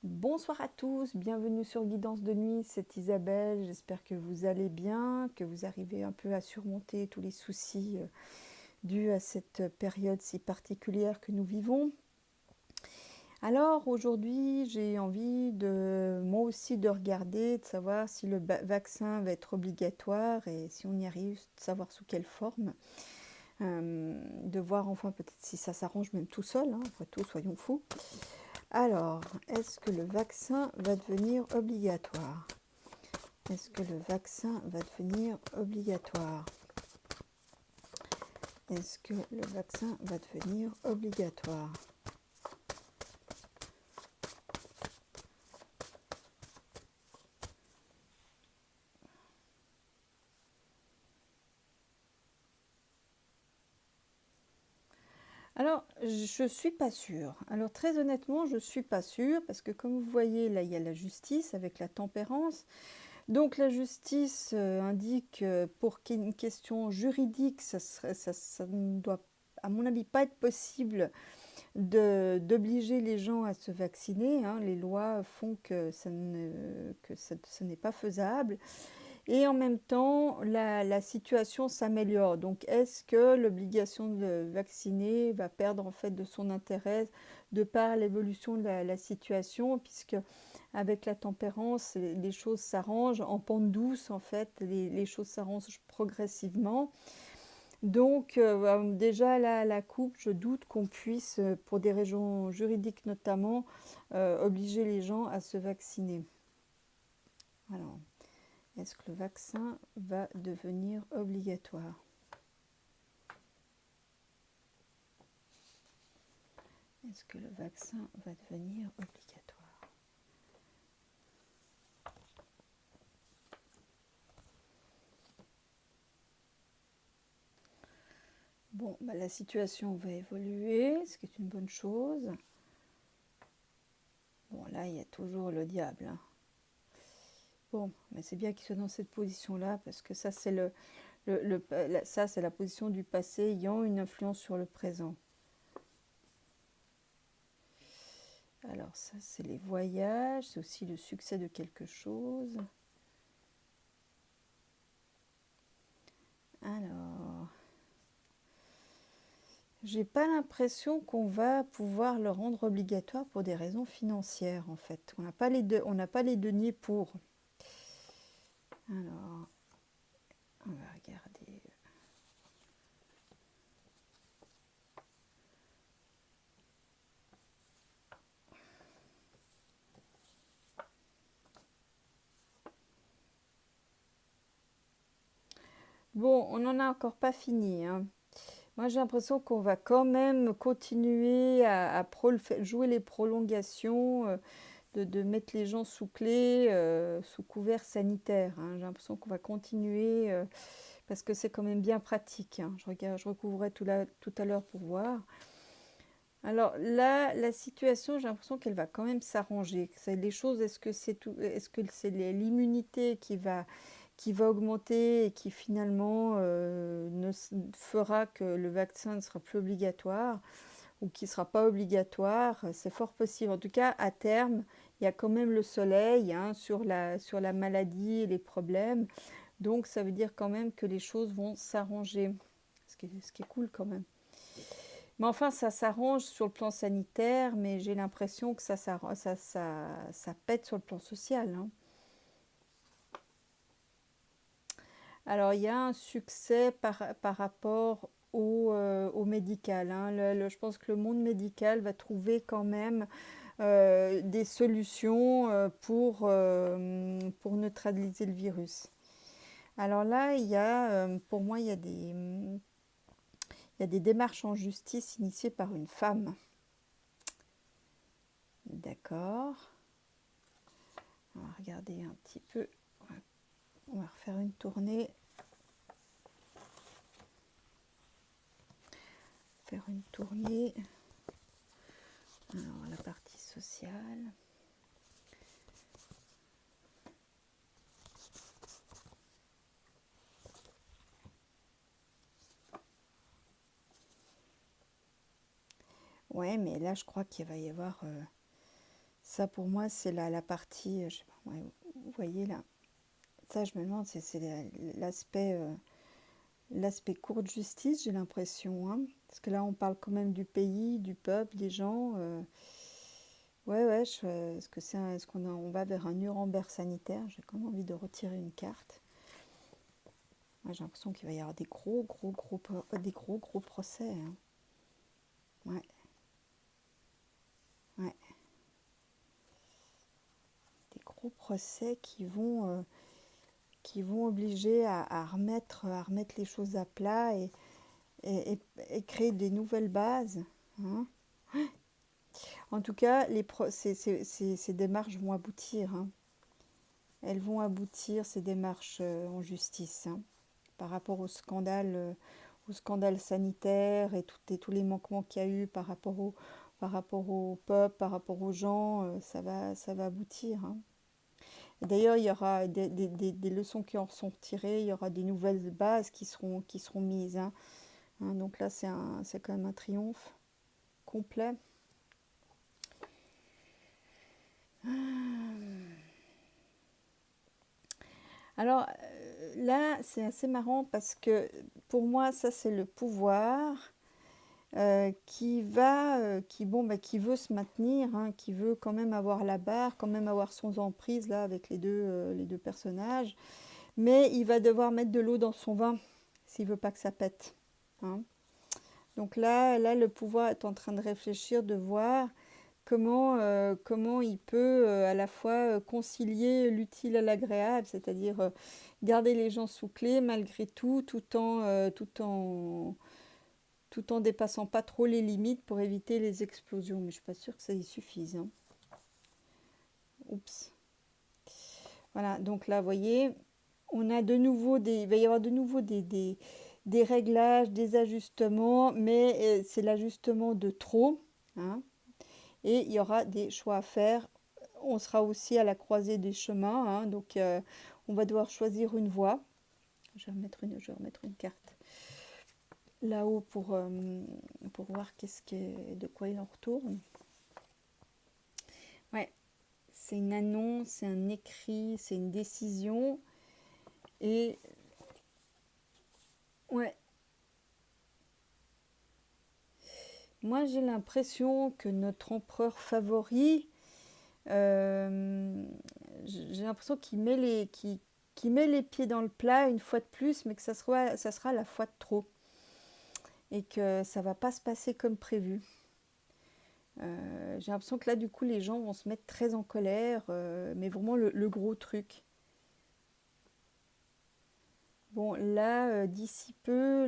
Bonsoir à tous, bienvenue sur Guidance de nuit, c'est Isabelle, j'espère que vous allez bien, que vous arrivez un peu à surmonter tous les soucis dus à cette période si particulière que nous vivons. Alors aujourd'hui j'ai envie moi aussi de regarder, de savoir si le vaccin va être obligatoire et si on y arrive, de savoir sous quelle forme. De voir enfin peut-être si ça s'arrange même tout seul, hein, après tout soyons fous. Alors, est-ce que le vaccin va devenir obligatoire? Est-ce que le vaccin va devenir obligatoire? Est-ce que le vaccin va devenir obligatoire? Alors, je ne suis pas sûre. Alors, très honnêtement, je ne suis pas sûre parce que comme vous voyez, là, il y a la justice avec la tempérance. Donc, la justice indique pour qu'il y ait une question juridique, ça ne doit, à mon avis, pas être possible d'obliger les gens à se vacciner. Hein. Les lois font que ce n'est pas faisable. Et en même temps, la situation s'améliore. Donc, est-ce que l'obligation de vacciner va perdre en fait de son intérêt de par l'évolution de la situation, puisque avec la tempérance, les choses s'arrangent en pente douce en fait, les choses s'arrangent progressivement. Donc déjà là, la coupe, je doute qu'on puisse, pour des raisons juridiques notamment, obliger les gens à se vacciner. Alors, est-ce que le vaccin va devenir obligatoire? Est-ce que le vaccin va devenir obligatoire? Bon, bah, la situation va évoluer, ce qui est une bonne chose. Bon, là, il y a toujours le diable. Hein. Bon, mais c'est bien qu'il soit dans cette position-là, parce que ça, c'est ça, c'est la position du passé ayant une influence sur le présent. Alors ça, c'est les voyages, c'est aussi le succès de quelque chose. Alors, j'ai pas l'impression qu'on va pouvoir le rendre obligatoire pour des raisons financières, en fait. On n'a pas les deniers pour. Alors, on va regarder. Bon, on n'en a encore pas fini, hein. Moi, j'ai l'impression qu'on va quand même continuer à jouer les prolongations, de mettre les gens sous clé, sous couvert sanitaire. Hein. J'ai l'impression qu'on va continuer parce que c'est quand même bien pratique. Hein. Je recouvrais tout à l'heure pour voir. Alors là, la situation, j'ai l'impression qu'elle va quand même s'arranger. Les choses, est-ce que c'est l'immunité qui va augmenter et qui finalement fera que le vaccin ne sera plus obligatoire ou qui ne sera pas obligatoire? C'est fort possible. En tout cas, à terme, il y a quand même le soleil hein, sur la maladie et les problèmes. Donc ça veut dire quand même que les choses vont s'arranger, ce qui est cool quand même. Mais enfin, ça s'arrange sur le plan sanitaire, mais j'ai l'impression que ça pète sur le plan social. Hein. Alors, il y a un succès par rapport au médical. Hein. Je pense que le monde médical va trouver quand même des solutions pour neutraliser le virus. Alors là, pour moi, il y a des démarches en justice initiées par une femme. D'accord. On va regarder un petit peu. On va refaire une tournée. Faire une tournée. Alors, la partie sociale. Ouais, mais là, je crois qu'il va y avoir... Ça, pour moi, c'est la partie, je sais pas, ouais, vous voyez là, ça, je me demande, c'est l'aspect cour de justice, j'ai l'impression, hein. Parce que là, on parle quand même du pays, du peuple, des gens. Ouais, ouais, est-ce que est-ce on va vers un Nuremberg sanitaire? J'ai quand même envie de retirer une carte. Ouais, j'ai l'impression qu'il va y avoir des gros procès, hein. Ouais, ouais, des gros procès qui vont obliger à remettre les choses à plat et créer des nouvelles bases, hein. En tout cas, ces démarches vont aboutir, hein. Elles vont aboutir, ces démarches en justice, hein, par rapport au scandale sanitaire et tous les manquements qu'il y a eu par rapport au peuple, par rapport aux gens, ça va aboutir, hein. D'ailleurs, il y aura des leçons qui en sont tirées, il y aura des nouvelles bases qui seront mises, hein. Hein, donc là, c'est quand même un triomphe complet. Alors là, c'est assez marrant parce que pour moi, ça c'est le pouvoir qui veut se maintenir, hein, qui veut quand même avoir la barre, quand même avoir son emprise là avec les deux personnages, mais il va devoir mettre de l'eau dans son vin s'il veut pas que ça pète, hein. Donc là, le pouvoir est en train de réfléchir, de voir comment il peut à la fois concilier l'utile à l'agréable, c'est-à-dire garder les gens sous clé malgré tout, tout en dépassant pas trop les limites pour éviter les explosions. Mais je suis pas sûre que ça y suffise, hein. Oups. Voilà, donc là, vous voyez, on a de nouveau il va y avoir de nouveau des réglages, des ajustements, mais c'est l'ajustement de trop, hein. Et il y aura des choix à faire. On sera aussi à la croisée des chemins, hein, donc on va devoir choisir une voie. Je vais remettre une carte là-haut pour voir de quoi il en retourne. Ouais, c'est une annonce, c'est un écrit, c'est une décision. Et ouais, moi j'ai l'impression que notre empereur favori, euh, j'ai l'impression qu'il met les pieds dans le plat une fois de plus, mais que ça sera la fois de trop. Et que ça va pas se passer comme prévu. J'ai l'impression que là, du coup, les gens vont se mettre très en colère, mais vraiment le gros truc. Bon, là, d'ici peu,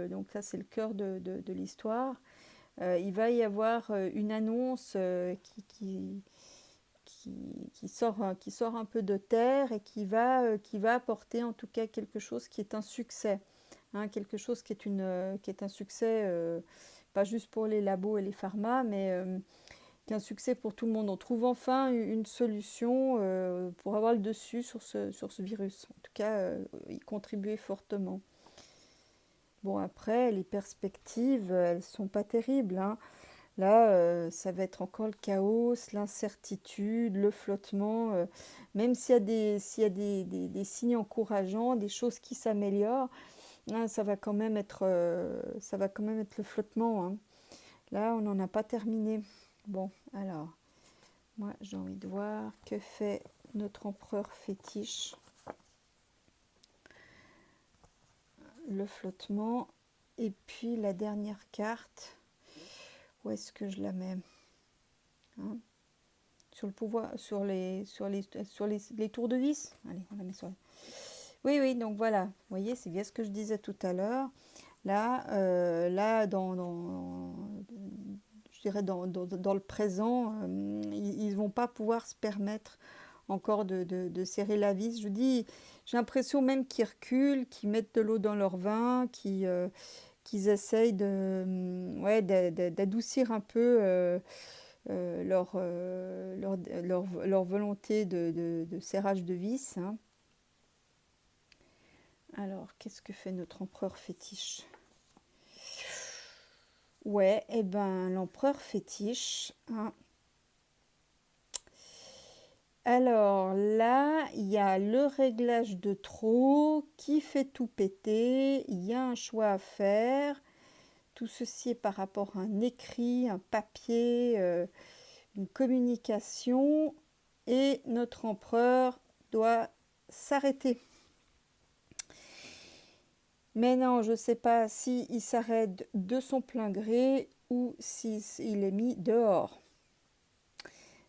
donc là, c'est le cœur de l'histoire. Il va y avoir une annonce qui sort un peu de terre et qui va apporter en tout cas quelque chose qui est un succès, hein, quelque chose qui est un succès, pas juste pour les labos et les pharma, mais qui est un succès pour tout le monde. On trouve enfin une solution pour avoir le dessus sur ce virus. En tout cas, y contribuer fortement. Bon, après, les perspectives, elles sont pas terribles, hein. Là, ça va être encore le chaos, l'incertitude, le flottement. Même s'il y a des signes encourageants, des choses qui s'améliorent, hein, ça va quand même être le flottement, hein. Là, on n'en a pas terminé. Bon, alors, moi, j'ai envie de voir que fait notre empereur fétiche. Le flottement. Et puis la dernière carte, où est-ce que je la mets, hein, sur le pouvoir, les tours de vis. Allez, on la met sur. Oui, oui, donc voilà. Vous voyez, c'est bien ce que je disais tout à l'heure. Là, je dirais dans le présent, ils ne vont pas pouvoir se permettre encore de serrer la vis. Je dis, j'ai l'impression même qu'ils reculent, qu'ils mettent de l'eau dans leur vin, qu'ils essayent ouais, d'adoucir un peu leur volonté de serrage de vis, hein. Alors, qu'est-ce que fait notre empereur fétiche? Ouais, eh ben, l'empereur fétiche, hein, Alors là, il y a le réglage de trop qui fait tout péter. Il y a un choix à faire. Tout ceci est par rapport à un écrit, un papier, une communication. Et notre empereur doit s'arrêter. Mais non, je ne sais pas s'il s'arrête de son plein gré ou s'il est mis dehors.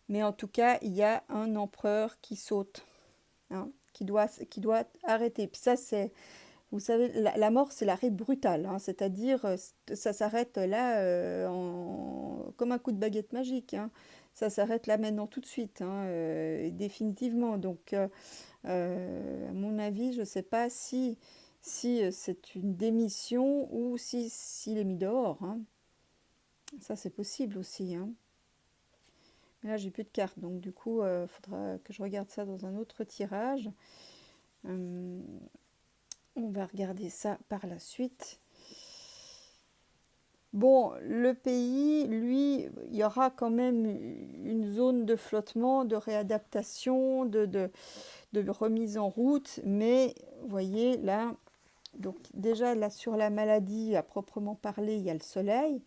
Mais en tout cas, il y a un empereur qui saute, hein, qui doit arrêter. Puis ça, c'est, vous savez, la mort, c'est l'arrêt brutal, hein, c'est-à-dire, ça s'arrête là comme un coup de baguette magique, hein. Ça s'arrête là maintenant tout de suite, hein, définitivement. Donc, à mon avis, je ne sais pas si c'est une démission ou s'il est mis dehors, hein. Ça, c'est possible aussi, hein. Mais là, j'ai plus de cartes, donc du coup, il faudra que je regarde ça dans un autre tirage. On va regarder ça par la suite. Bon, le pays, lui, il y aura quand même une zone de flottement, de réadaptation, de remise en route. Mais, vous voyez, là, donc déjà, là, sur la maladie, à proprement parler, il y a le soleil.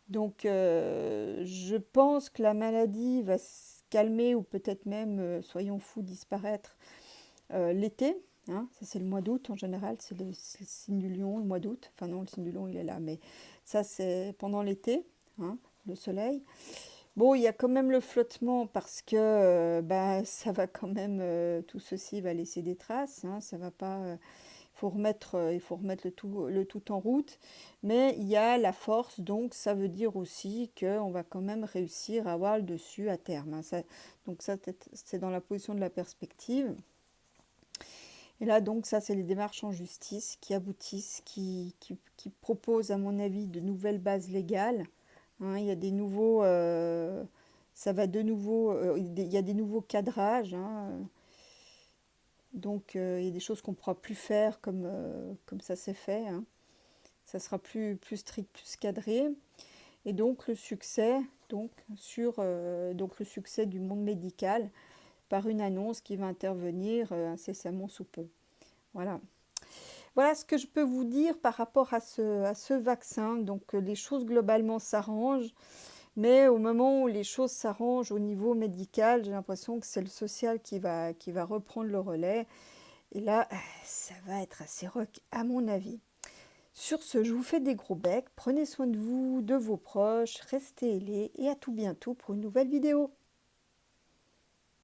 Donc, je pense que la maladie va se calmer ou peut-être même, soyons fous, disparaître l'été. Hein. Ça, c'est le mois d'août en général, c'est le signe du lion, le mois d'août. Enfin non, le signe du lion, il est là, mais ça, c'est pendant l'été, hein, le soleil. Bon, il y a quand même le flottement parce que bah, ça va quand même, tout ceci va laisser des traces. Hein, ça va pas, il faut remettre le tout en route. Mais il y a la force, donc ça veut dire aussi qu'on va quand même réussir à avoir le dessus à terme. Hein, donc ça, c'est dans la position de la perspective. Et là, donc, ça, c'est les démarches en justice qui aboutissent, qui proposent, à mon avis, de nouvelles bases légales. Hein, il y a des nouveaux, ça va de nouveau, il y a des nouveaux cadrages. Hein, donc, il y a des choses qu'on ne pourra plus faire comme ça s'est fait. Hein. Ça sera plus strict, plus cadré. Et donc, le succès, donc le succès du monde médical par une annonce qui va intervenir incessamment sous peu. Voilà. Voilà ce que je peux vous dire par rapport à ce vaccin. Donc les choses globalement s'arrangent, mais au moment où les choses s'arrangent au niveau médical, j'ai l'impression que c'est le social qui va reprendre le relais. Et là, ça va être assez rock à mon avis. Sur ce, je vous fais des gros becs. Prenez soin de vous, de vos proches, restez ailés et à tout bientôt pour une nouvelle vidéo.